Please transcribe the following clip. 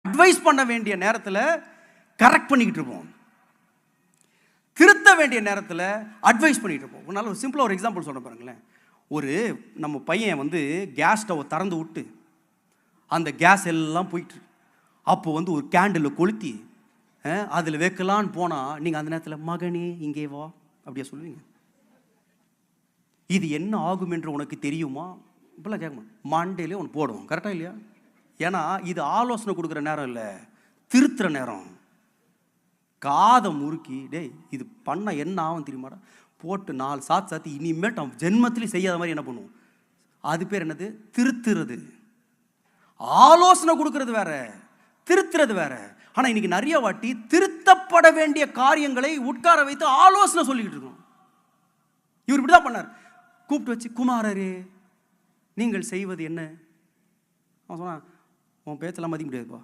Advice பண்ண வேண்டிய நேரத்தில் கரெக்ட் பண்ணிக்கிட்டு இருப்போம், திருத்த வேண்டிய நேரத்தில் அட்வைஸ் பண்ணிகிட்டு இருப்போம். ஒரு நல்ல ஒரு சிம்பிளாக ஒரு எக்ஸாம்பிள் சொல்ல பாருங்களேன். ஒரு நம்ம பையன் வந்து கேஸ் ஸ்டவ் திறந்து விட்டு அந்த கேஸ் எல்லாம் போயிட்டு, அப்போ வந்து ஒரு கேண்டில் கொளுத்தி அதில் வைக்கலான்னு போனால் நீங்கள் அந்த நேரத்தில் மகனே இங்கே வா அப்படியே சொல்லுவீங்க. இது என்ன ஆகும் என்று உனக்கு தெரியுமா? இப்பெல்லாம் கேட்க மண்டேலே ஒன்று போடுவோம். கரெக்டாக இல்லையா? ஏன்னா இது ஆலோசனை கொடுக்குற நேரம் இல்லை, திருத்துற நேரம். காதை முறுக்கி டேய் இது பண்ண என்ன ஆகும் தெரியுமாடா போட்டு 4 சாத்தி இனிமேட்டு அவன் ஜென்மத்திலையும் செய்யாத மாதிரி என்ன பண்ணுவோம்? அது பேர் என்னது? திருத்துறது. ஆலோசனை கொடுக்கறது வேற, திருத்துறது வேற. ஆனால் இன்னைக்கு நிறைய வாட்டி திருத்தப்பட வேண்டிய காரியங்களை உட்கார வைத்து ஆலோசனை சொல்லிக்கிட்டு இருக்கோம். இவர் இப்படிதான் பண்ணார். கூப்பிட்டு வச்சு, குமாரரே நீங்கள் செய்வது என்ன? அவன் சொன்னான், உன் பேச்செல்லாம் மதிக்க முடியாதுப்பா,